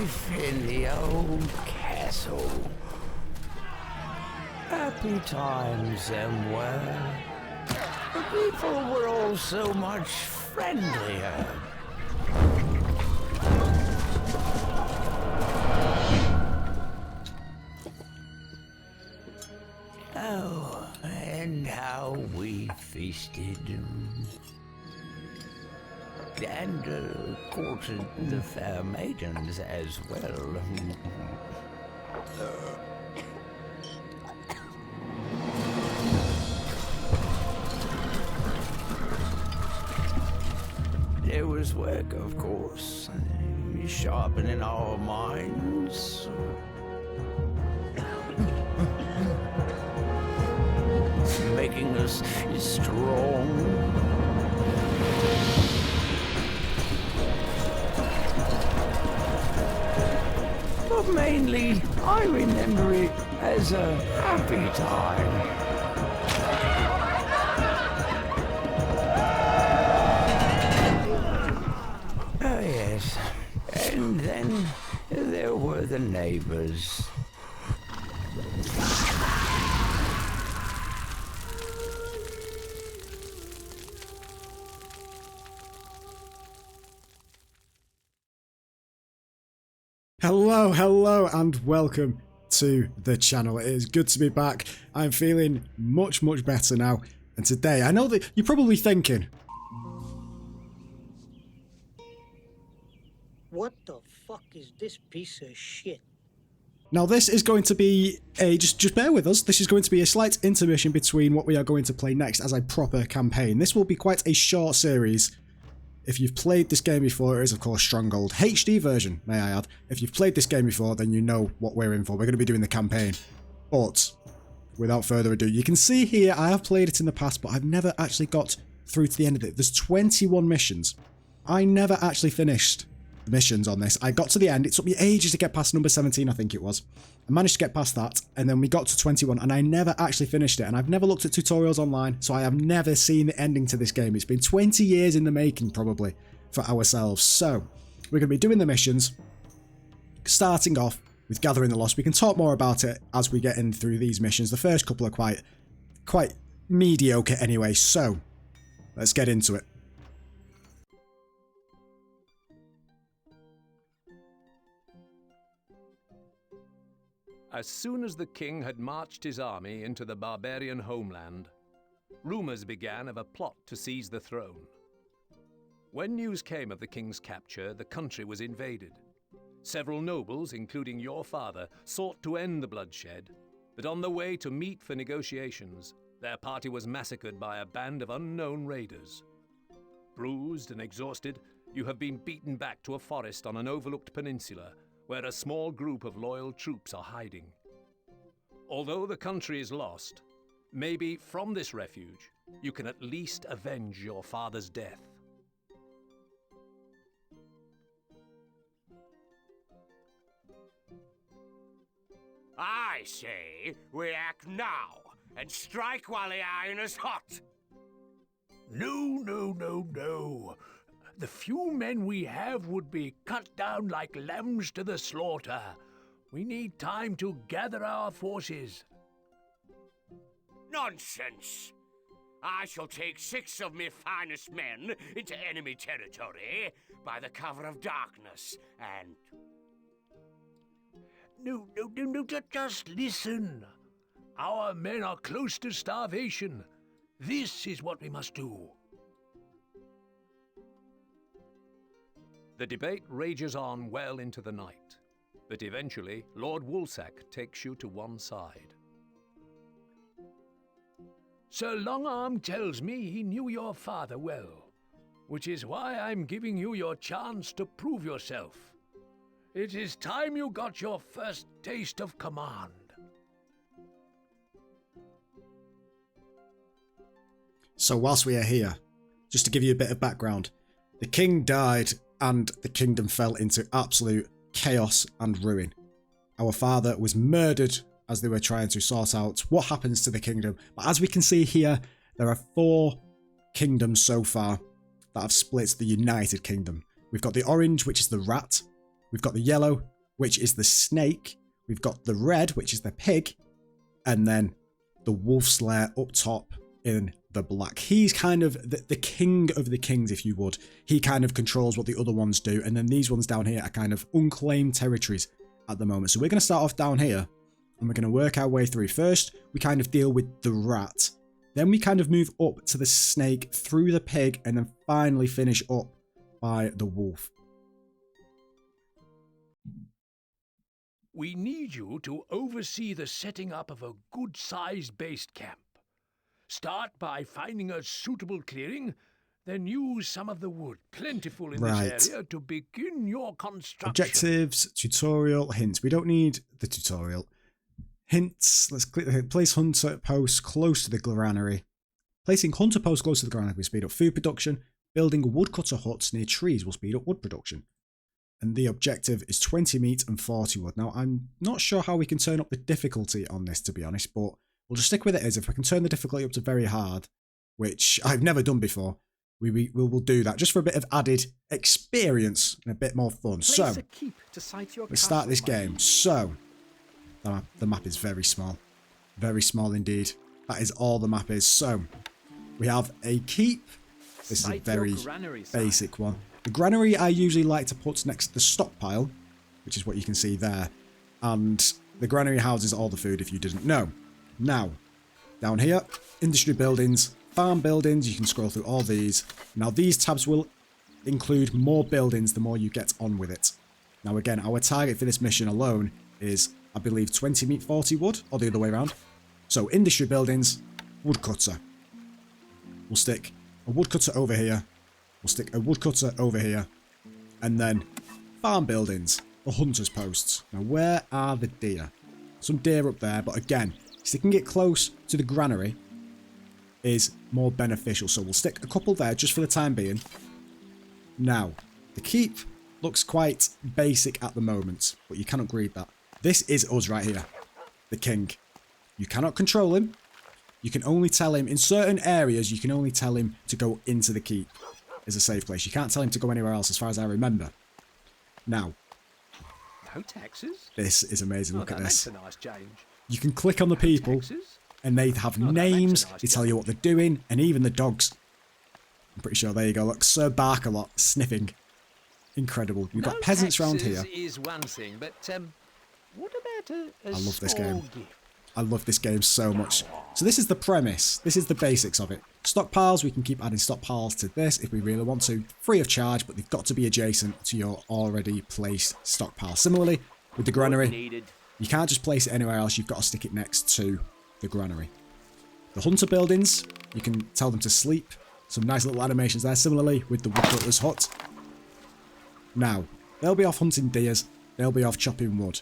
life in the old castle. Happy times them were. The people were all so much friendlier. Oh, and how we feasted. And courted the fair maidens as well. There was work, of course, sharpening our minds. Making us strong. But mainly, I remember it as a happy time. Oh yes, and then there were the neighbors. Hello and welcome to the channel. It is good to be back. I'm feeling much better now, and today I know that you're probably thinking, what the fuck is this piece of shit? now this is going to be a, just bear with us, this is going to be a slight intermission between what we are going to play next as a proper campaign. This will be quite a short series. If you've played this game before, it is of course Stronghold. HD version, may I add. If you've played this game before, then you know what we're in for. We're going to be doing the campaign. But, without further ado, you can see here, I have played it in the past, but I've never actually got through to the end of it. There's 21 missions. I never actually finished the missions on this. I got to the end. It took me ages to get past number 17, I think it was. I managed to get past that, and then we got to 21, and I never actually finished it. And I've never looked at tutorials online, so I have never seen the ending to this game. It's been 20 years in the making, probably, for ourselves. So, we're going to be doing the missions, starting off with Gathering the Lost. We can talk more about it as we get in through these missions. The first couple are quite mediocre anyway, so let's get into it. As soon as the king had marched his army into the barbarian homeland, rumors began of a plot to seize the throne. When news came of the king's capture, the country was invaded. Several nobles, including your father, sought to end the bloodshed, but on the way to meet for negotiations, their party was massacred by a band of unknown raiders. Bruised and exhausted, you have been beaten back to a forest on an overlooked peninsula, where a small group of loyal troops are hiding. Although the country is lost, maybe from this refuge, you can at least avenge your father's death. I say we act now, and strike while the iron is hot. No. The few men we have would be cut down like lambs to the slaughter. We need time to gather our forces. Nonsense! I shall take 6 of me finest men into enemy territory by the cover of darkness, and... No, just listen. Our men are close to starvation. This is what we must do. The debate rages on well into the night, but eventually Lord Woolsack takes you to one side. Sir Longarm tells me he knew your father well, which is why I'm giving you your chance to prove yourself. It is time you got your first taste of command. So whilst we are here, just to give you a bit of background, the king died and the kingdom fell into absolute chaos and ruin. Our father was murdered as they were trying to sort out what happens to the kingdom. But as we can see here, there are 4 kingdoms so far that have split the United Kingdom. We've got the orange, which is the rat. We've got the yellow, which is the snake. We've got the red, which is the pig. And then the wolf's lair up top in the black. He's kind of the king of the kings, if you would. He kind of controls what the other ones do. And then these ones down here are kind of unclaimed territories at the moment. So we're going to start off down here and we're going to work our way through. First, we kind of deal with the rat. Then we kind of move up to the snake, through the pig, and then finally finish up by the wolf. We need you to oversee the setting up of a good-sized base camp. Start by finding a suitable clearing, then use some of the wood plentiful in this area to begin your construction. Objectives, tutorial, hints. We don't need the tutorial. Hints, let's click the hint. Place hunter post close to the granary. Placing hunter post close to the granary will speed up food production. Building woodcutter huts near trees will speed up wood production. And the objective is 20 meat and 40 wood. Now, I'm not sure how we can turn up the difficulty on this, to be honest, but we'll just stick with it as if we can turn the difficulty up to very hard, which I've never done before. We will do that just for a bit of added experience and a bit more fun. So, let's start this game. So, the map is very small. Very small indeed. That is all the map is. So, we have a keep. This is a very basic one. The granary I usually like to put next to the stockpile, which is what you can see there. And the granary houses all the food if you didn't know. Now, down here, industry buildings, farm buildings, you can scroll through all these. Now these tabs will include more buildings the more you get on with it. Now again, our target for this mission alone is, I believe, 20 meat, 40 wood, or the other way around. So industry buildings, woodcutter. We'll stick a woodcutter over here. We'll stick a woodcutter over here. And then farm buildings, the hunter's posts. Now where are the deer? Some deer up there, but again, sticking it close to the granary is more beneficial. So we'll stick a couple there just for the time being. Now, the keep looks quite basic at the moment, but you cannot read that. This is us right here, the king. You cannot control him. You can only tell him, in certain areas, you can only tell him to go into the keep. Is a safe place. You can't tell him to go anywhere else as far as I remember. Now, no taxes? This is amazing. Look at this. That's a nice change. You can click on the people and they have names. They tell you what they're doing, and even the dogs. I'm pretty sure. There you go. Look, Sir Bark-a-Lot sniffing. Incredible. We've got peasants around here. Is one thing, but what about a I love this game. gift? I love this game so much. So this is the premise. This is the basics of it. Stockpiles, we can keep adding stockpiles to this if we really want to, free of charge, but they've got to be adjacent to your already placed stockpile. Similarly, with the granary, you can't just place it anywhere else, you've got to stick it next to the granary. The hunter buildings, you can tell them to sleep. Some nice little animations there. Similarly, with the woodcutter's hut. Now, they'll be off hunting deers, they'll be off chopping wood.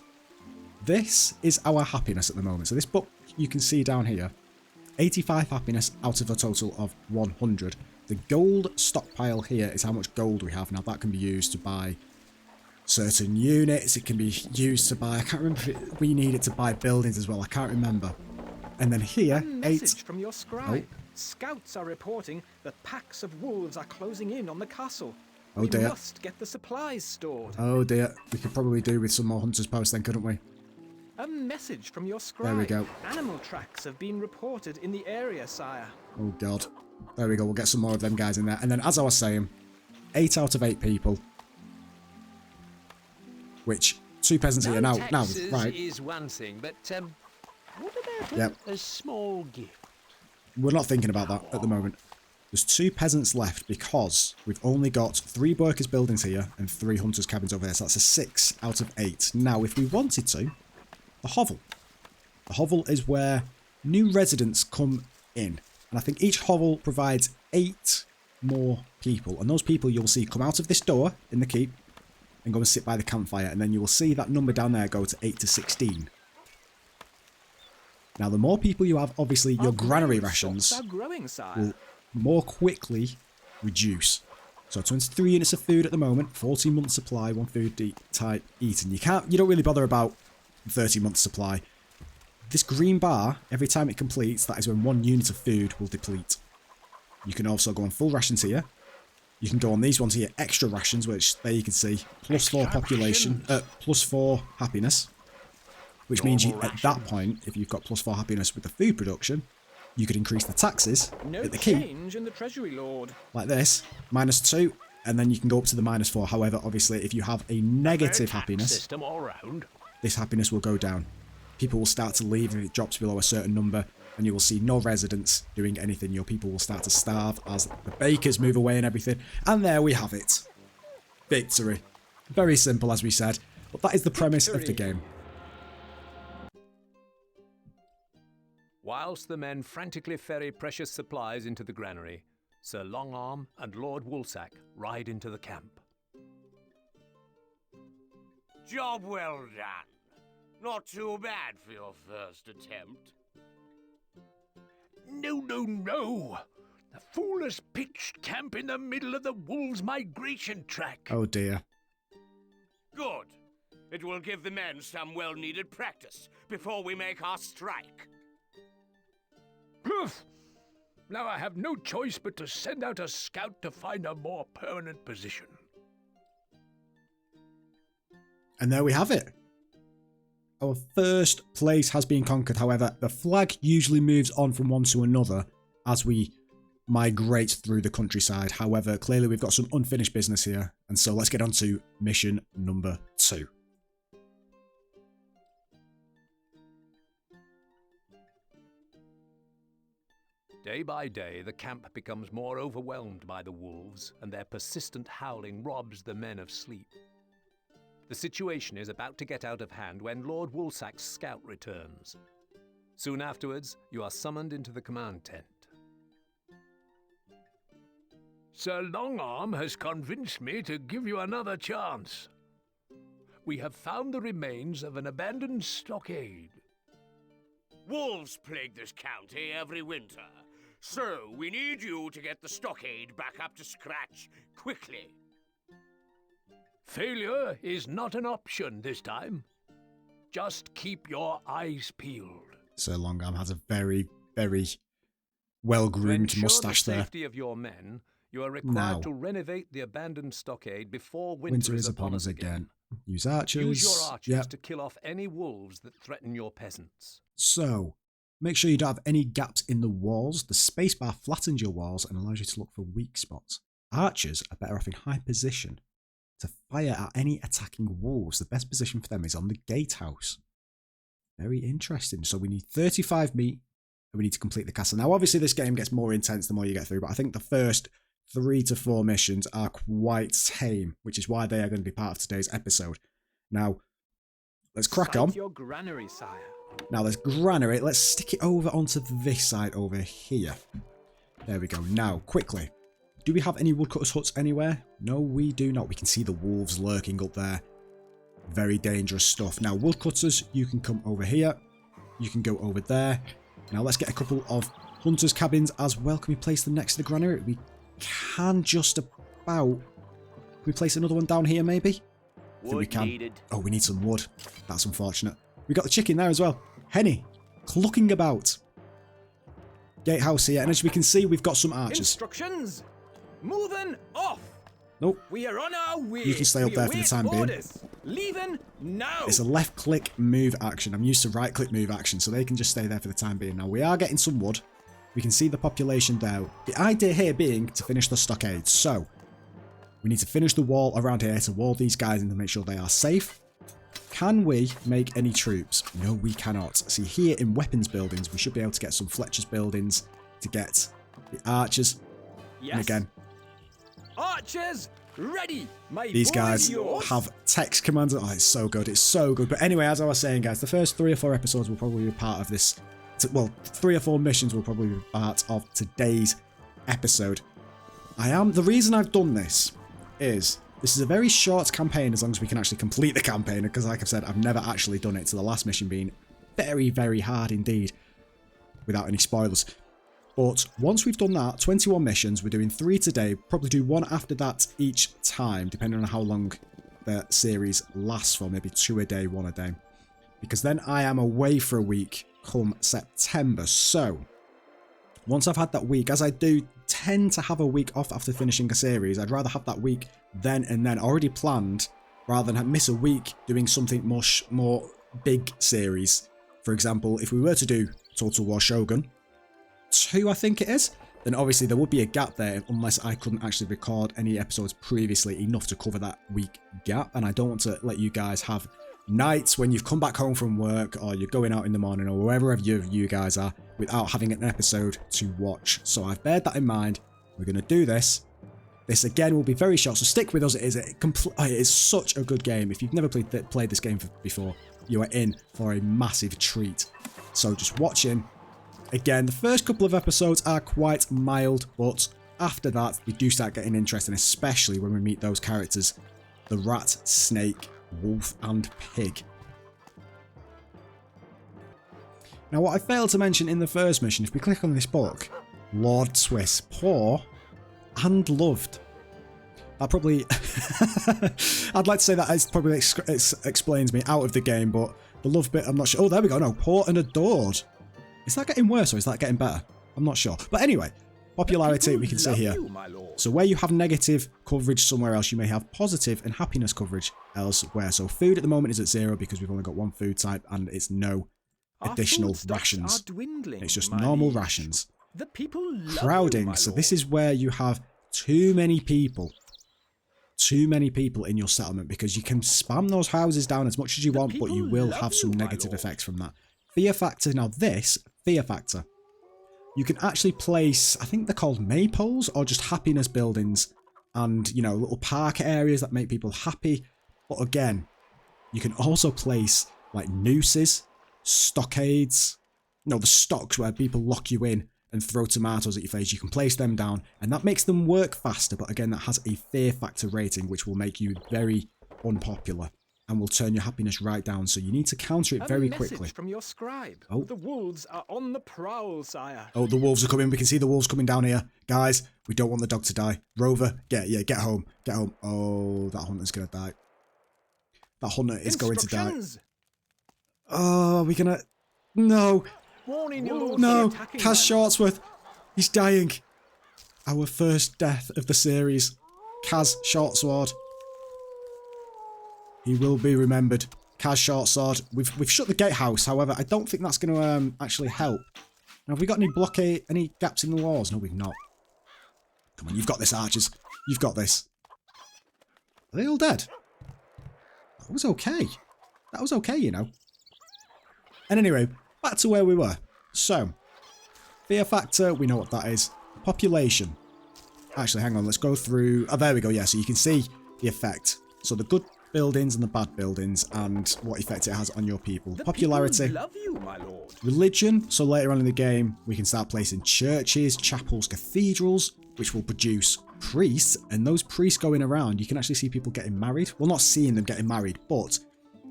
This is our happiness at the moment. So this book you can see down here, 85 happiness out of a total of 100. The gold stockpile here is how much gold we have. Now that can be used to buy certain units. It can be used to buy, I can't remember if we need it to buy buildings as well. I can't remember. And then here, message from your scribe. Scouts are reporting that packs of wolves are closing in on the castle. Oh dear. We must get the supplies stored. Oh dear. We could probably do with some more hunters posts then, couldn't we? A message from your scribe. There we go. Animal tracks have been reported in the area, sire. Oh god. There we go. We'll get some more of them guys in there. And then, as I was saying, 8 out of 8 people. Which, 2 peasants here. Now, right. Is one thing, but what about a small gift? We're not thinking about that at the moment. There's 2 peasants left because we've only got 3 workers' buildings here and 3 hunters' cabins over there. So that's a 6 out of 8. Now, if we wanted to, the hovel. The hovel is where new residents come in. And I think each hovel provides 8 more people. And those people you'll see come out of this door in the keep and go and sit by the campfire. And then you will see that number down there go to 8 to 16. Now, the more people you have, obviously, your granary rations will more quickly reduce. So 23 units of food at the moment, 14 months supply, 1 food type eaten. You don't really bother about 30 months supply. This green bar, every time it completes, that is when 1 unit of food will deplete. You can also go on full rations here. You can go on these ones here, extra rations, which there you can see, +4 population, +4 happiness. Which means you, at that point, if you've got +4 happiness with the food production, you could increase the taxes at the keep, change in the treasury, Lord. like this, -2, and then you can go up to the -4. However, obviously, if you have a negative happiness, System all round. this happiness will go down. People will start to leave if it drops below a certain number, and you will see no residents doing anything. Your people will start to starve as the bakers move away and everything. And there we have it. Victory. Very simple, as we said, but that is the premise of the game. Whilst the men frantically ferry precious supplies into the granary, Sir Longarm and Lord Woolsack ride into the camp. Job well done. Not too bad for your first attempt. No, no, no! The fool has pitched camp in the middle of the wolves' migration track. Oh dear. Good. It will give the men some well-needed practice before we make our strike. Poof! Now I have no choice but to send out a scout to find a more permanent position. And there we have it. Our first place has been conquered. However, the flag usually moves on from one to another as we migrate through the countryside. However, clearly we've got some unfinished business here. And so let's get on to mission number 2. Day by day, the camp becomes more overwhelmed by the wolves, and their persistent howling robs the men of sleep. The situation is about to get out of hand when Lord Woolsack's scout returns. Soon afterwards, you are summoned into the command tent. Sir Longarm has convinced me to give you another chance. We have found the remains of an abandoned stockade. Wolves plague this county every winter, so we need you to get the stockade back up to scratch quickly. Failure is not an option this time. Just keep your eyes peeled. Sir Longarm has a very, very well-groomed moustache the there. safety of your men, you are required Now. to renovate the abandoned stockade before winter Winter is upon us again. Use archers. Use your archers Yep. to kill off any wolves that threaten your peasants. So, make sure you don't have any gaps in the walls. The spacebar flattens your walls and allows you to look for weak spots. Archers are better off in high position to fire at any attacking wolves. The best position for them is on the gatehouse. Very interesting. So we need 35 meat and we need to complete the castle. Now, obviously, this game gets more intense the more you get through, but I think the first 3 to 4 missions are quite tame, which is why they are going to be part of today's episode. Now, let's crack on. Your granary, sire. Now, there's granary. Let's stick it over onto this side over here. There we go. Now, quickly. Do we have any woodcutters' huts anywhere? No, we do not. We can see the wolves lurking up there. Very dangerous stuff. Now, woodcutters, you can come over here. You can go over there. Now, let's get a couple of hunters' cabins as well. Can we place them next to the granary? We can just about. Can we place another one down here, maybe? I think we can. Needed. Oh, we need some wood. That's unfortunate. We got the chicken there as well. Henny, clucking about. Gatehouse here, and as we can see, we've got some archers. Instructions. Moving off. Nope. We are on our way. You can stay up We there for the await time being. orders. Leaving now. It's a left-click move action. I'm used to right-click move action, so they can just stay there for the time being. Now, we are getting some wood. We can see the population there. The idea here being to finish the stockade. So, we need to finish the wall around here to wall these guys in to make sure they are safe. Can we make any troops? No, we cannot. See, here in weapons buildings, we should be able to get some Fletcher's buildings to get the archers. Yes. And again, Archers, ready. My these boy guys yours. have text commands. Oh, it's so good. It's so good. But anyway, as I was saying, guys, the first 3 or 4 episodes will probably be part of this. Well, 3 or 4 missions will probably be part of today's episode. The reason I've done this is this is a very short campaign as long as we can actually complete the campaign. Because like I've said, I've never actually done it. So the last mission being very, very hard indeed without any spoilers. But once we've done that, 21 missions, we're doing 3 today, probably do 1 after that each time, depending on how long the series lasts for, maybe 2 a day, 1 a day. Because then I am away for a week come September. So, once I've had that week, as I do tend to have a week off after finishing a series. I'd rather have that week then and then already planned rather than miss a week doing something more big series. For example, if we were to do Total War Shogun 2, I think it is, then obviously there would be a gap there unless I couldn't actually record any episodes previously enough to cover that week gap. And I don't want to let you guys have nights when you've come back home from work or you're going out in the morning or wherever you guys are without having an episode to watch. So I've bared that in mind. We're going to do this. This again will be very short, so stick with us. It is such a good game. If you've never played this game before, you are in for a massive treat. So just watch him. Again, the first couple of episodes are quite mild, but after that, they do start getting interesting, especially when we meet those characters. The rat, snake, wolf, and pig. Now, what I failed to mention in the first mission, if we click on this book, Lord TWISS, poor and loved. That probably... I'd like to say that it probably explains me out of the game, but the love bit, I'm not sure. Oh, there we go. No, poor and adored. Is that getting worse or is that getting better? I'm not sure. But anyway, popularity we can see here. So where you have negative coverage somewhere else, you may have positive and happiness coverage elsewhere. So food at the moment is at 0 because we've only got one food type and it's no additional rations. It's just normal rations. The people Crowding. So this is where you have too many people in your settlement because you can spam those houses down as much as you want, but you will have some negative effects from that. Fear factor. Now this fear factor, you can actually place, I think they're called maypoles or just happiness buildings and, you know, little park areas that make people happy. But again, you can also place like nooses, stockades, no, the stocks where people lock you in and throw tomatoes at your face. You can place them down and that makes them work faster. But again, that has a fear factor rating, which will make you very unpopular and will turn your happiness right down. So you need to counter it very quickly. From your scribe. Oh, the wolves are on the prowl, sire. Oh, the wolves are coming. We can see the wolves coming down here. Guys, we don't want the dog to die. Rover, get home. Get home. Oh, that hunter's going to die. That hunter is going to die. Oh, are we going to... No. No. Kaz Shortsworth. He's dying. Our first death of the series. Kaz Shortsword. He will be remembered. Kaz Shortsword. We've shut the gatehouse, however, I don't think that's going to actually help. Now, have we got any blockade, any gaps in the walls? No, we've not. Come on, you've got this, archers. You've got this. Are they all dead? That was okay. That was okay, you know. And anyway, back to where we were. So, fear factor, we know what that is. Population. Actually, hang on, let's go through... Oh, there we go, yeah, so you can see the effect. So the good buildings and the bad buildings and what effect it has on your people. Popularity. Love you, my lord. Religion. So later on in the game, we can start placing churches, chapels, cathedrals, which will produce priests. And those priests going around, you can actually see people getting married. Well, not seeing them getting married, but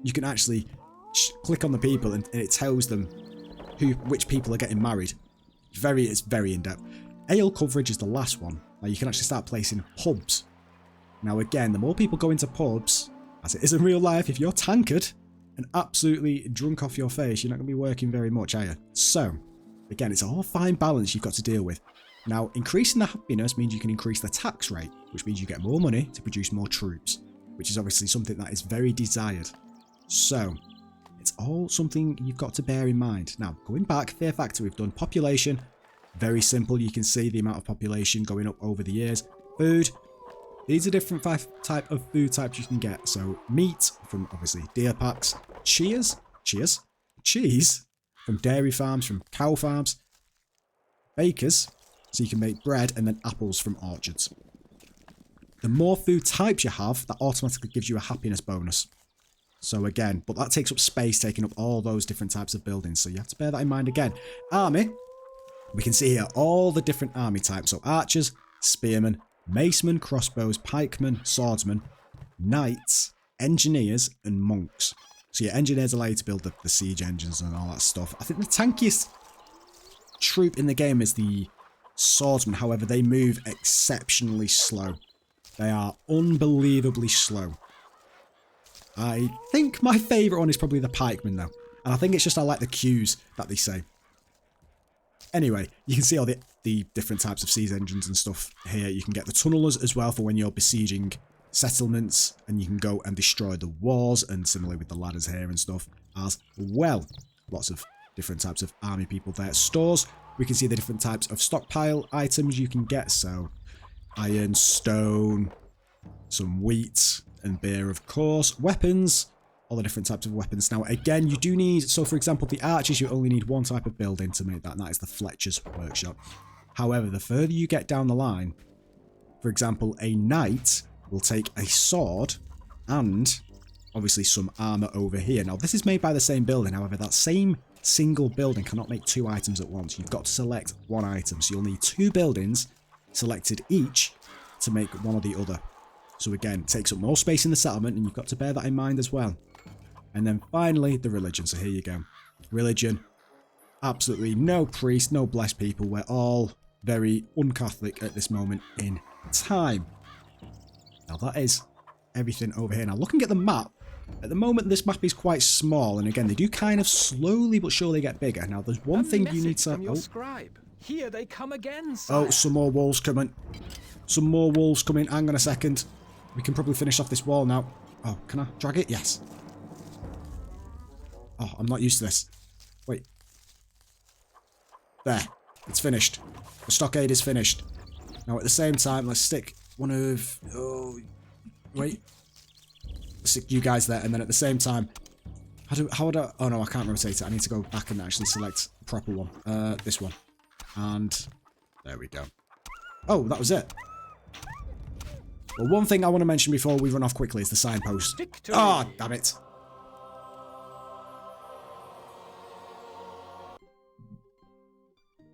you can actually click on the people and it tells them which people are getting married. It's very in-depth. Ale coverage is the last one. Now you can actually start placing pubs. Now again, the more people go into pubs, as it is in real life, if you're tankard and absolutely drunk off your face, you're not going to be working very much, are you? So, again, it's a whole fine balance you've got to deal with. Now, increasing the happiness means you can increase the tax rate, which means you get more money to produce more troops, which is obviously something that is very desired. So, it's all something you've got to bear in mind. Now, going back, fear factor, we've done population. Very simple. You can see the amount of population going up over the years. Food. These are different type of food types you can get. So meat from obviously deer packs, cheese from dairy farms, from cow farms, bakers, so you can make bread, and then apples from orchards. The more food types you have, that automatically gives you a happiness bonus. So again, but that takes up space, taking up all those different types of buildings. So you have to bear that in mind again. Army, we can see here all the different army types. So archers, spearmen, macemen, crossbows, pikemen, swordsmen, knights, engineers, and monks. So your engineers allow you to build the siege engines and all that stuff. I think the tankiest troop in the game is the swordsmen. However, they move exceptionally slow. They are unbelievably slow. I think my favourite one is probably the pikemen though. And I think it's just I like the cues that they say. Anyway, you can see all the different types of siege engines and stuff here. You can get the tunnelers as well for when you're besieging settlements, and you can go and destroy the walls, and similarly with the ladders here and stuff as well. Lots of different types of army people there. Stores, we can see the different types of stockpile items you can get. So iron, stone, some wheat and beer, of course. Weapons, all the different types of weapons. Now again, you do need, so for example the archers, you only need one type of building to make that, and that is the Fletcher's workshop. However, the further you get down the line, for example a knight will take a sword and obviously some armor over here. Now this is made by the same building, however that same single building cannot make 2 items at once. You've got to select 1 item, so you'll need 2 buildings selected each to make one or the other. So again, it takes up more space in the settlement, and you've got to bear that in mind as well. And then finally the religion, so here you go. Religion, absolutely no priest, no blessed people. We're all very un-Catholic at this moment in time. Now that is everything over here. Now looking at the map, at the moment this map is quite small, and again they do kind of slowly but surely get bigger. Now there's one thing you need to... From your scribe. Here they come again, sire. Oh, some more wolves coming. Some more wolves coming. Hang on a second. We can probably finish off this wall now. Oh, can I drag it? Yes. Oh, I'm not used to this. Wait. There. It's finished. The stockade is finished. Now at the same time, let's stick one of... Oh, wait. Let's stick you guys there, and then at the same time... How would I... Oh no, I can't rotate it. I need to go back and actually select a proper one. This one. And... There we go. Oh, that was it. Well, one thing I want to mention before we run off quickly is the signpost. Ah, oh, damn it.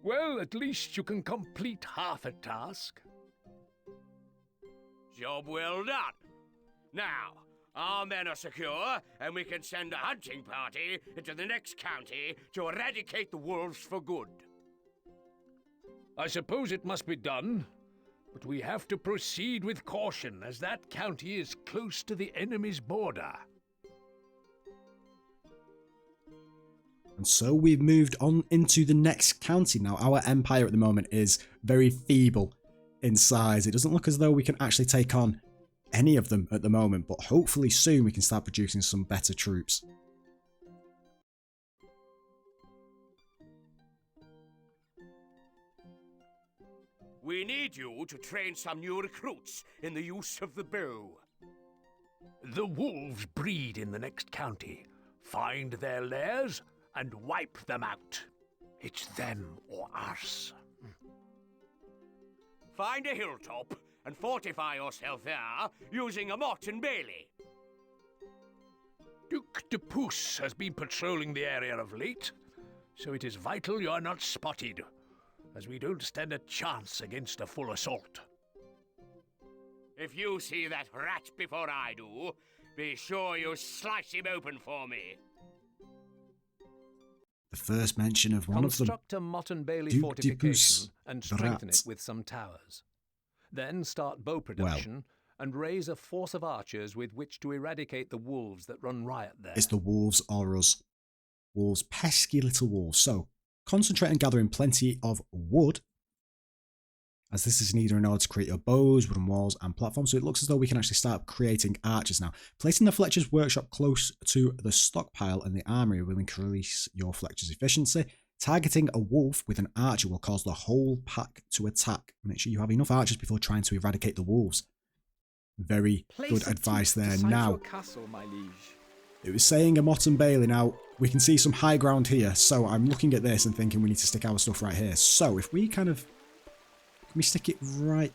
Well, at least you can complete half a task. Job well done. Now, our men are secure, and we can send a hunting party into the next county to eradicate the wolves for good. I suppose it must be done, but we have to proceed with caution, as that county is close to the enemy's border. And so we've moved on into the next county now. Our empire at the moment is very feeble in size. It doesn't look as though we can actually take on any of them at the moment, but hopefully soon we can start producing some better troops. We need you to train some new recruits in the use of the bow. The wolves breed in the next county. Find their lairs and wipe them out. It's them or us. Find a hilltop and fortify yourself there using a mott and bailey. Duke de TWISS has been patrolling the area of late, so it is vital you are not spotted, as we don't stand a chance against a full assault. If you see that rat before I do, be sure you slice him open for me. The first mention of one of them. Construct a Mott and Bailey Duke fortification and the strengthen rat. it with some towers. Then start bow production and raise a force of archers with which to eradicate the wolves that run riot there. It's the wolves or us. Wolves, pesky little wolves. So, concentrate on gathering plenty of wood, as this is needed in order to create your bows, wooden walls and platforms. So it looks as though we can actually start creating archers now. Placing the Fletcher's workshop close to the stockpile and the armory will increase your Fletcher's efficiency. Targeting a wolf with an archer will cause the whole pack to attack. Make sure you have enough archers before trying to eradicate the wolves. Very good advice there. Now, castle, my liege. it was saying a Mott and Bailey. Now, we can see some high ground here. So I'm looking at this and thinking we need to stick our stuff right here. So if we kind of... Can we stick it right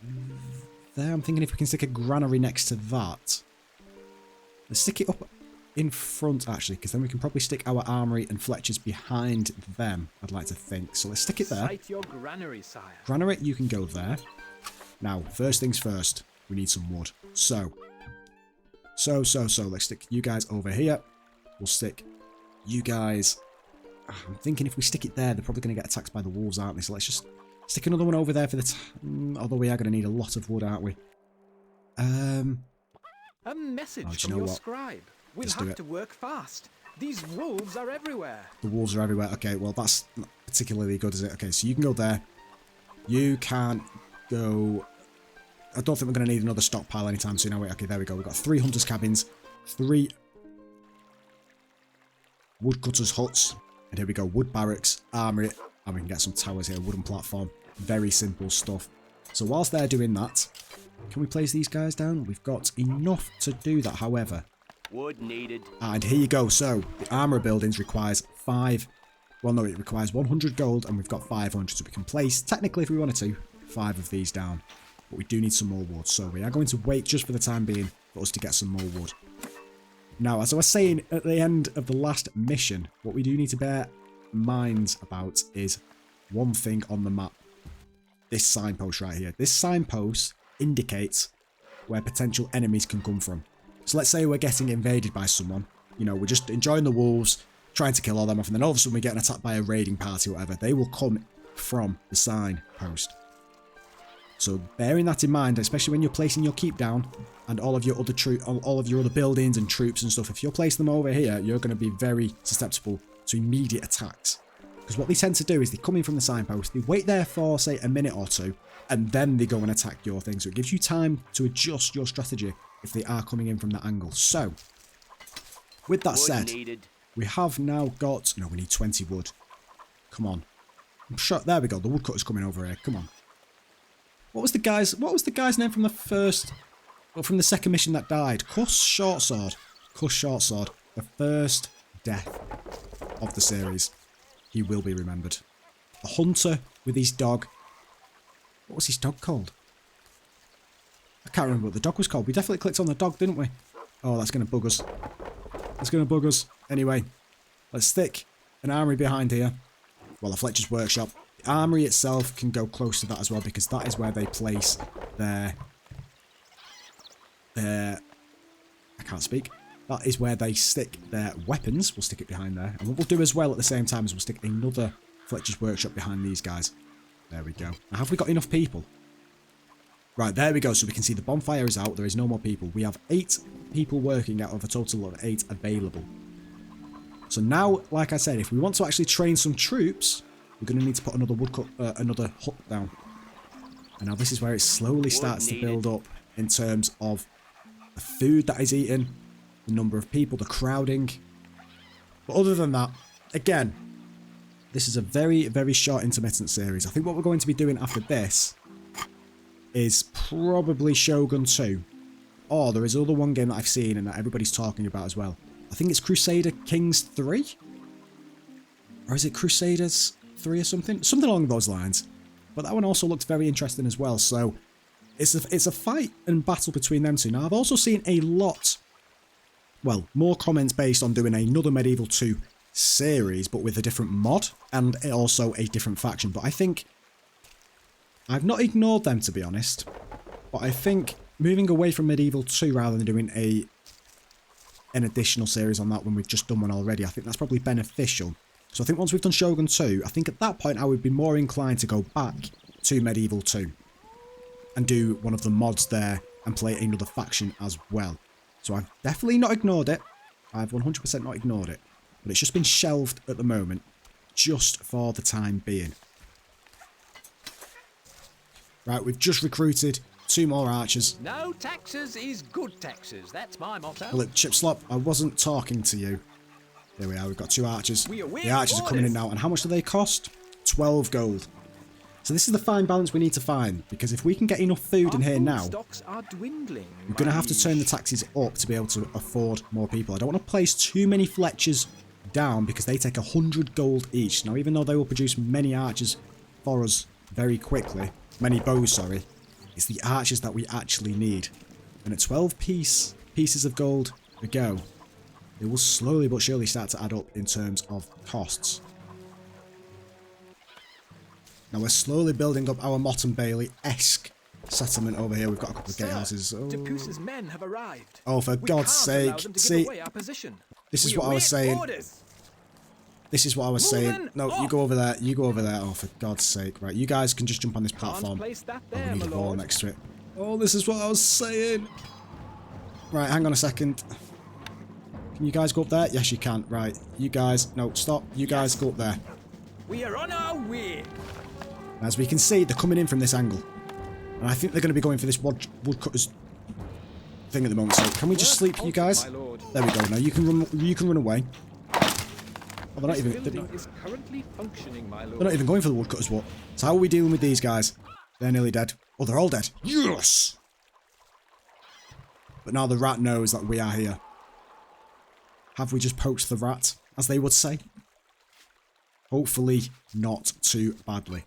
there? I'm thinking if we can stick a granary next to that. Let's stick it up in front, actually, because then we can probably stick our armory and Fletchers behind them, I'd like to think. So let's stick it there. Cite your granary, sire. Granary, you can go there. Now, first things first, we need some wood. So, let's stick you guys over here. We'll stick you guys... I'm thinking if we stick it there, they're probably going to get attacked by the wolves, aren't they? So let's just... stick another one over there for the although we are going to need a lot of wood, aren't we? A message do you from know your what? scribe. We'll Just do have it. to work fast. These wolves are everywhere. The wolves are everywhere. Okay, well, that's not particularly good, is it? Okay, so you can go there. You can't go... I don't think we're going to need another stockpile anytime soon. Oh, wait, okay, there we go. We've got 3 hunters' cabins, 3 woodcutters' huts, and here we go, wood barracks, armory, and we can get some towers here, wooden platform. Very simple stuff. So whilst they're doing that, can we place these guys down? We've got enough to do that, however. Wood needed. And here you go. So the armor buildings requires 5. Well, no, it requires 100 gold, and we've got 500, so we can place, technically, if we wanted to, 5 of these down. But we do need some more wood, so we are going to wait just for the time being for us to get some more wood. Now, as I was saying at the end of the last mission, what we do need to bear mind about is one thing on the map. This signpost right here. This signpost indicates where potential enemies can come from. So let's say we're getting invaded by someone. You know, we're just enjoying the wolves, trying to kill all them off, and then all of a sudden we're getting attacked by a raiding party or whatever. They will come from the signpost. So bearing that in mind, especially when you're placing your keep down and all of your other buildings and troops and stuff, if you're placing them over here, you're going to be very susceptible to immediate attacks. Because what they tend to do is they come in from the signpost, they wait there for, say, a minute or two, and then they go and attack your thing. So it gives you time to adjust your strategy if they are coming in from that angle. So, with that said, we have now got... No, we need 20 wood. Come on. I'm sure... There we go, the woodcutter's coming over here. Come on. What was the guy's name from the first... Well, from the second mission that died? Cuss Shortsword. Cuss Shortsword. The first death of the series. He will be remembered. A hunter with his dog. What was his dog called? I can't remember what the dog was called. We definitely clicked on the dog, didn't we? Oh, that's going to bug us. That's going to bug us. Anyway, let's stick an armory behind here. Well, a Fletcher's workshop. The armory itself can go close to that as well, because that is where they place their... I can't speak. That is where they stick their weapons. We'll stick it behind there. And what we'll do as well at the same time is we'll stick another Fletcher's workshop behind these guys. There we go. Now, have we got enough people? Right, there we go. So we can see the bonfire is out. There is no more people. We have 8 people working out of a total of 8 available. So now, like I said, if we want to actually train some troops, we're going to need to put another hut down. And now this is where it slowly starts to build up in terms of the food that is eaten, the number of people, the crowding. But other than that, again, this is a very, very short intermittent series. I think what we're going to be doing after this is probably Shogun 2. Or there is another one game that I've seen and that everybody's talking about as well. I think it's Crusader Kings 3? Or is it Crusaders 3 or something? Something along those lines. But that one also looks very interesting as well. So it's a fight and battle between them two. Now, I've also seen a lot... Well, more comments based on doing another Medieval 2 series, but with a different mod and also a different faction. But I think I've not ignored them, to be honest. But I think moving away from Medieval 2 rather than doing an additional series on that when we've just done one already, I think that's probably beneficial. So I think once we've done Shogun 2, I think at that point I would be more inclined to go back to Medieval 2 and do one of the mods there and play another faction as well. So I've definitely not ignored it. I've 100% not ignored it. But it's just been shelved at the moment, just for the time being. Right, we've just recruited 2 more archers. No taxes is good taxes. That's my motto. Look, Chipslop, I wasn't talking to you. There we are, we've got 2 archers. The archers are coming in now, and how much do they cost? 12 gold. So this is the fine balance we need to find, because if we can get enough food in here now, stocks are dwindling. we're going to have to turn the taxes up to be able to afford more people. I don't want to place too many Fletchers down because they take 100 gold each. Now, even though they will produce many archers for us very quickly, many bows, sorry, it's the archers that we actually need. And at 12 pieces of gold a go, it will slowly but surely start to add up in terms of costs. Now we're slowly building up our Mott and Bailey-esque settlement over here. We've got a couple of gatehouses. TWISS' men have arrived. Oh, for God's sake. See, this is what I was saying. This is what I was saying. No, you go over there. You go over there. Oh, for God's sake. Right, you guys can just jump on this platform. Oh, we need a wall next to it. Oh, this is what I was saying. Right, hang on a second. Can you guys go up there? Yes, you can. Right. You guys... No, stop. You guys go up there. We are on our way. As we can see, they're coming in from this angle. And I think they're going to be going for this woodcutter's thing at the moment. So can we just sleep, you guys? There we go. Now you can run away. Oh, they're not even... They're not even going for the woodcutters, what? So how are we dealing with these guys? They're nearly dead. Oh, they're all dead. Yes! But now the rat knows that we are here. Have we just poked the rat, as they would say? Hopefully not too badly.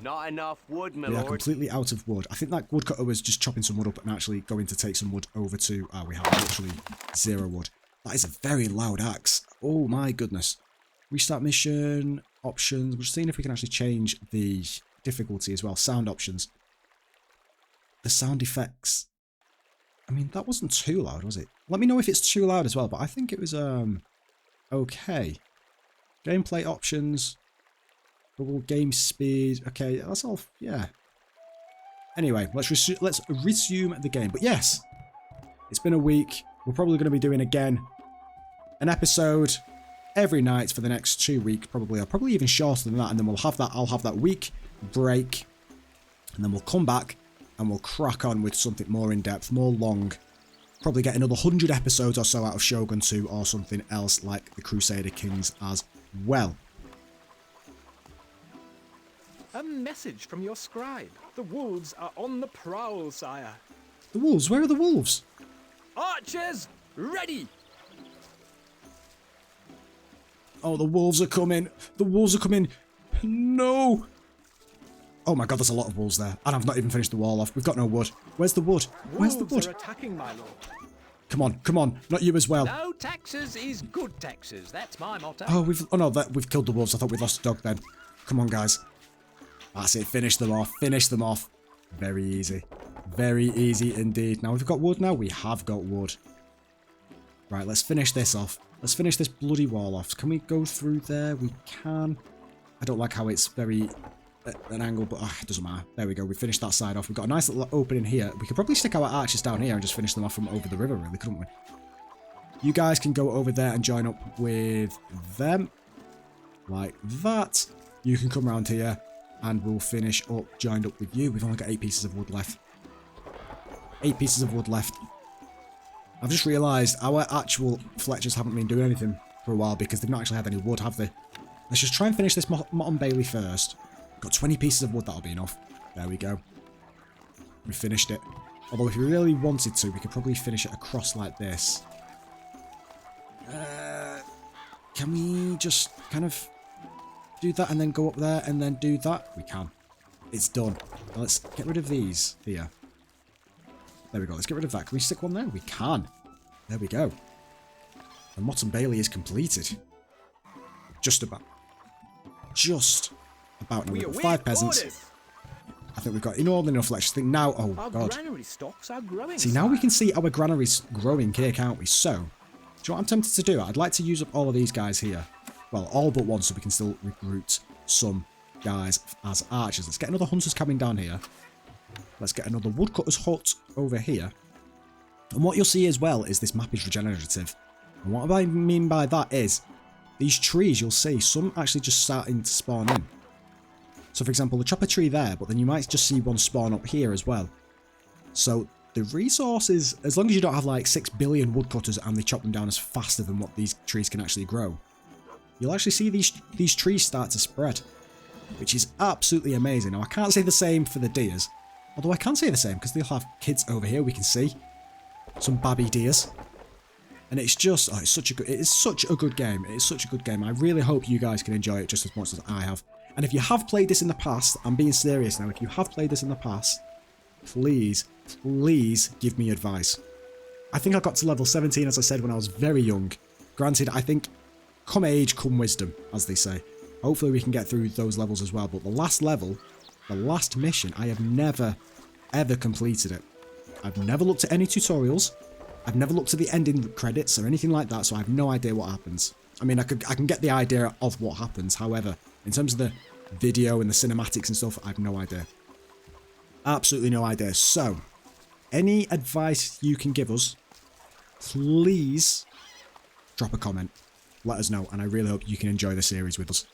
Not enough wood, my We are lord. completely out of wood. I think that woodcutter was just chopping some wood up and actually going to take some wood over to... we have literally 0 wood. That is a very loud axe. Oh my goodness. Restart mission, options. We're just seeing if we can actually change the difficulty as well. Sound options. The sound effects. I mean, that wasn't too loud, was it? Let me know if it's too loud as well, but I think it was, okay. Gameplay options. Double game speed. Okay, that's all, yeah. Anyway, let's resume the game. But yes, it's been a week. We're probably going to be doing again an episode every night for the next 2 weeks, probably, or probably even shorter than that. And then we'll have that. I'll have that week break, and then we'll come back and we'll crack on with something more in depth, more long. Probably get another 100 episodes or so out of Shogun 2 or something else like the Crusader Kings as well. A message from your scribe. The wolves are on the prowl, sire. The wolves? Where are the wolves? Archers, ready! Oh, the wolves are coming. The wolves are coming. No. Oh my god, there's a lot of wolves there. And I've not even finished the wall off. We've got no wood. Where's the wood? Where's the wood? Wolves are attacking, my lord. Come on, come on. Not you as well. No taxes is good taxes. That's my motto. Oh, we've killed the wolves. I thought we'd lost a dog then. Come on, guys. That's it. Finish them off. Finish them off. Very easy. Very easy indeed. Now we've got wood now. We have got wood. Right, let's finish this off. Let's finish this bloody wall off. Can we go through there? We can. I don't like how it's very at an angle, but it doesn't matter. There we go. We finished that side off. We've got a nice little opening here. We could probably stick our archers down here and just finish them off from over the river, really, couldn't we? You guys can go over there and join up with them. Like that. You can come around here and we'll finish up, joined up with you. We've only got 8 pieces of wood left. 8 pieces of wood left. I've just realised our actual Fletchers haven't been doing anything for a while because they've not actually had any wood, have they? Let's just try and finish this Mott and Bailey first. Got 20 pieces of wood, that'll be enough. There we go. We finished it. Although if we really wanted to, we could probably finish it across like this. Can we just kind of do that and then go up there and then do that? We can. It's done. Now let's get rid of these here. There we go. Let's get rid of that. Can we stick one there? We can. There we go. The Mott and Bailey is completed. Just about. Just about. Now we've got 5 peasants. Orders. I think we've got inordinate enough. Let's think now. Oh, Our God. granary stocks are growing. See, now we can see our granaries growing here, can't we? So, do you know what I'm tempted to do? I'd like to use up all of these guys here. Well, all but one, so we can still recruit some guys as archers. Let's get another hunter's cabin down here. Let's get another woodcutter's hut over here. And what you'll see as well is this map is regenerative. And what I mean by that is, these trees you'll see, some actually just starting to spawn in. So for example, the chop a tree there, but then you might just see one spawn up here as well. So the resources, as long as you don't have like 6 billion woodcutters and they chop them down as faster than what these trees can actually grow, you'll actually see these trees start to spread, which is absolutely amazing. Now I can't say the same for the deers, although I can say the same because they'll have kids over here. We can see some babby deers, and it's just it is such a good game. It is such a good game. I really hope you guys can enjoy it just as much as I have. And if you have played this in the past, I'm being serious now. If you have played this in the past, please give me advice. I think I got to level 17, as I said, when I was very young. Granted, I think come age, come wisdom, as they say. Hopefully we can get through those levels as well. But the last level, the last mission, I have never, ever completed it. I've never looked at any tutorials. I've never looked at the ending credits or anything like that, so I have no idea what happens. I mean, I can get the idea of what happens. However, in terms of the video and the cinematics and stuff, I have no idea. Absolutely no idea. So, any advice you can give us, please drop a comment. Let us know, and I really hope you can enjoy the series with us.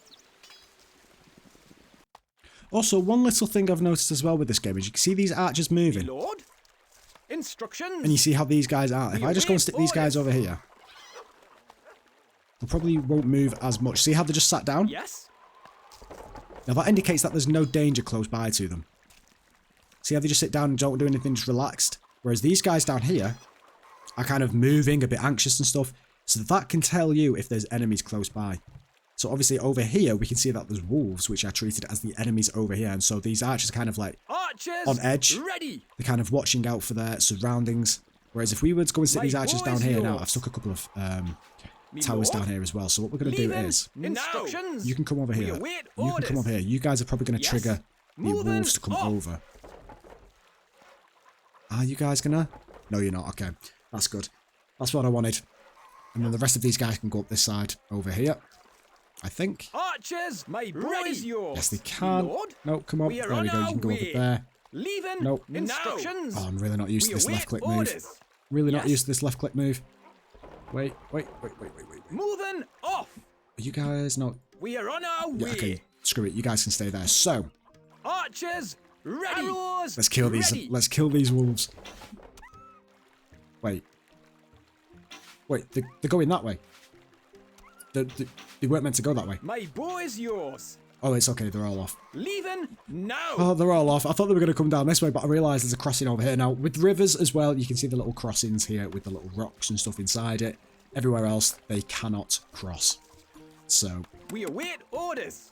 Also, one little thing I've noticed as well with this game is you can see these archers moving. Lord, instructions. And you see how these guys are. If I just go and stick these guys over here, they probably won't move as much. See how they just sat down? Yes. Now that indicates that there's no danger close by to them. See how they just sit down and don't do anything, just relaxed? Whereas these guys down here are kind of moving, a bit anxious and stuff. So that can tell you if there's enemies close by. So obviously over here we can see that there's wolves, which are treated as the enemies over here. And so these archers are kind of like Archers on edge. ready. They're kind of watching out for their surroundings. Whereas if we were to go and sit these archers down here now, I've stuck a couple of towers down here as well. So what we're going to do is, Instructions. you can come over here. You can come over here. You guys are probably going to trigger the wolves to come over. Are you guys gonna? No, you're not. Okay, that's good. That's what I wanted. And then the rest of these guys can go up this side over here. I think. Archers, my boys, yours. Yes, they can. No, come on. There we go. You can go over there. Leaving. Nope. Instructions. Oh, I'm really not used to this left click move. Really not used to this left click move. Wait. Moving off. Are you guys not? We are on our way. Yeah, okay. Screw it. You guys can stay there. So. Archers, ready. Arrows, let's kill these. ready. Let's kill these wolves. Wait, they're going that way. They weren't meant to go that way. My boy's yours. Oh, it's okay. They're all off. Leaving now. Oh, they're all off. I thought they were going to come down this way, but I realised there's a crossing over here. Now, with rivers as well, you can see the little crossings here with the little rocks and stuff inside it. Everywhere else, they cannot cross. So. We await orders.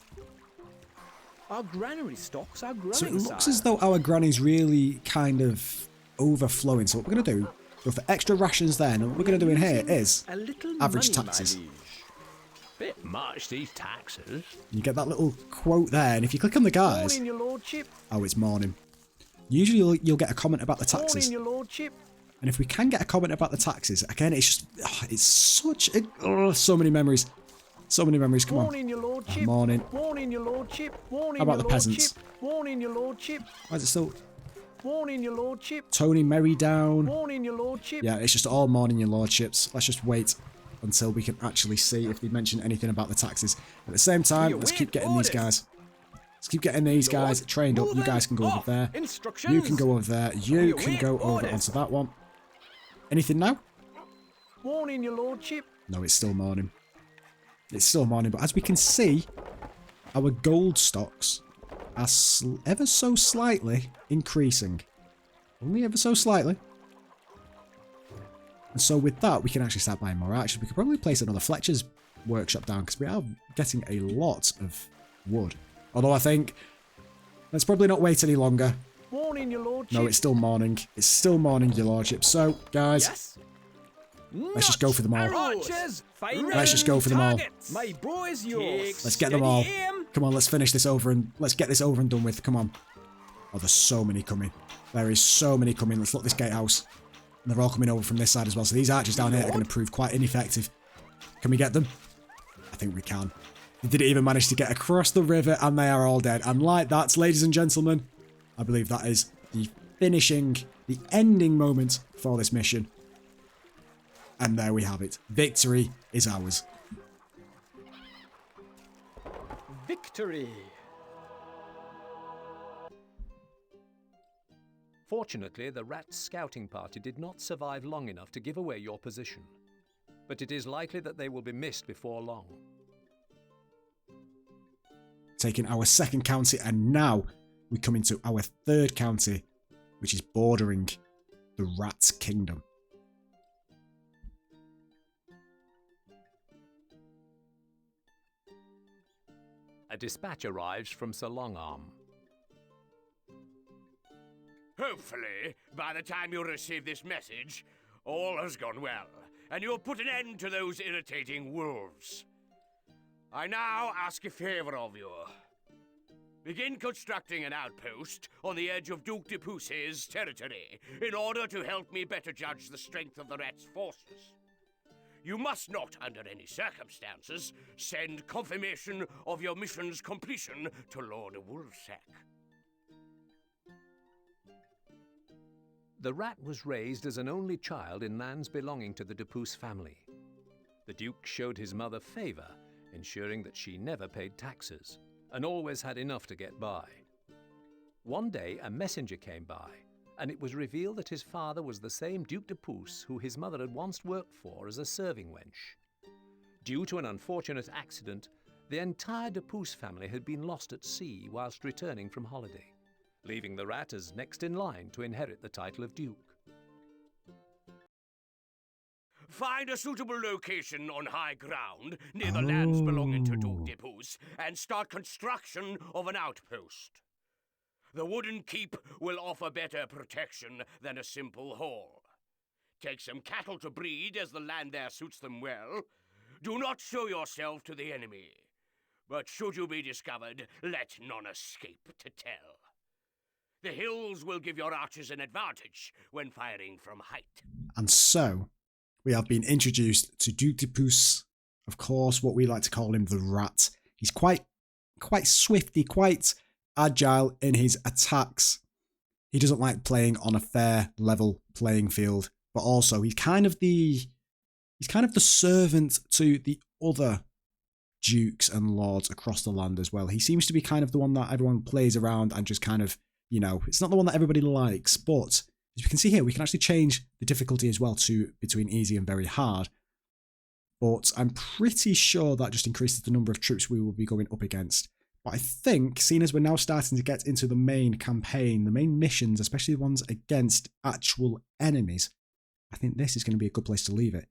Our granary stocks are growing. So it looks as though our granny's really kind of overflowing. So what we're going to do, go for extra rations there, and what we're going to do in here is average taxes. Bit much, these taxes. You get that little quote there, and if you click on the guys... Morning, your lordship. Oh, it's morning. Usually you'll get a comment about the taxes. Morning, your lordship. And if we can get a comment about the taxes, again, it's just... Oh, it's such... so many memories. So many memories, come on. Morning, your lordship. Morning. Morning, your lordship. Morning, How about your the peasants? lordship. Morning, your lordship. Why is it still... Morning, your lordship. Tony Merry down. Morning, your lordship. Yeah, it's just all morning, your lordships. Let's just wait until we can actually see if they mention anything about the taxes. At the same time, let's keep getting these guys. Let's keep getting these guys trained up. You guys can go over there. You can go over there. You can go over onto that one. Anything now? Morning, your lordship. No, it's still morning. It's still morning, but as we can see, our gold stocks are ever so slightly increasing. Only ever so slightly. And so with that, we can actually start buying more archers. We could probably place another Fletcher's workshop down because we are getting a lot of wood. Although I think let's probably not wait any longer. Morning, your lordship. No, it's still morning. It's still morning, your lordship. So, guys, let's just go for them all. Let's just go for them all. My boy's yours. Let's get them all. Come on, let's finish this over and let's get this over and done with. Come on. Oh, there's so many coming. There is so many coming. Let's look this gatehouse. And they're all coming over from this side as well. So these archers down here are going to prove quite ineffective. Can we get them? I think we can. They didn't even manage to get across the river and they are all dead. And like that, ladies and gentlemen, I believe that is the finishing, the ending moment for this mission. And there we have it. Victory is ours. Victory. Fortunately, the Rats' scouting party did not survive long enough to give away your position, but it is likely that they will be missed before long. Taking our second county, and now we come into our third county, which is bordering the Rats' Kingdom. A dispatch arrives from Sir Longarm. Hopefully, by the time you receive this message, all has gone well, and you have put an end to those irritating wolves. I now ask a favor of you. Begin constructing an outpost on the edge of Duke de Pousse's territory in order to help me better judge the strength of the Rats' forces. You must not, under any circumstances, send confirmation of your mission's completion to Lord Woolsack. The Rat was raised as an only child in lands belonging to the de Pouce family. The Duke showed his mother favour, ensuring that she never paid taxes, and always had enough to get by. One day a messenger came by, and it was revealed that his father was the same Duc de Pouce who his mother had once worked for as a serving wench. Due to an unfortunate accident, the entire de Pouce family had been lost at sea whilst returning from holiday, leaving the rat as next in line to inherit the title of Duke. Find a suitable location on high ground near the lands belonging to Duc de Pouce and start construction of an outpost. The wooden keep will offer better protection than a simple hall. Take some cattle to breed as the land there suits them well. Do not show yourself to the enemy, but should you be discovered, let none escape to tell. The hills will give your archers an advantage when firing from height. And so, we have been introduced to Duc de Pouce, of course, what we like to call him, the Rat. He's quite swifty, quite agile in his attacks. He doesn't like playing on a fair, level playing field, but also he's kind of the servant to the other dukes and lords across the land as well. He seems to be kind of the one that everyone plays around and just kind of, you know, it's not the one that everybody likes, but as you can see here, we can actually change the difficulty as well to between easy and very hard. But I'm pretty sure that just increases the number of troops we will be going up against. But I think, seeing as we're now starting to get into the main campaign, the main missions, especially the ones against actual enemies, I think this is going to be a good place to leave it.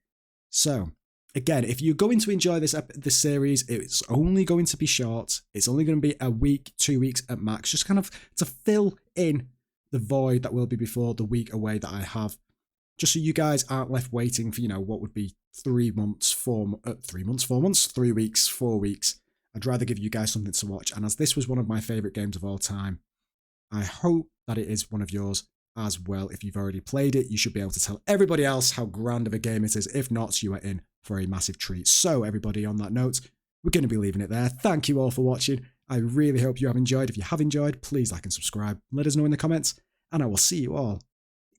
So, again, if you're going to enjoy this series, it's only going to be short. It's only going to be a week, 2 weeks at max, just kind of to fill in the void that will be before the week away that I have. Just so you guys aren't left waiting for, you know, what would be 3 months, 4 months, 3 weeks, 4 weeks. I'd rather give you guys something to watch. And as this was one of my favourite games of all time, I hope that it is one of yours as well. If you've already played it, you should be able to tell everybody else how grand of a game it is. If not, you are in for a massive treat. So everybody, on that note, we're going to be leaving it there. Thank you all for watching. I really hope you have enjoyed. If you have enjoyed, please like and subscribe. Let us know in the comments, and I will see you all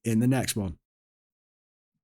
in the next one.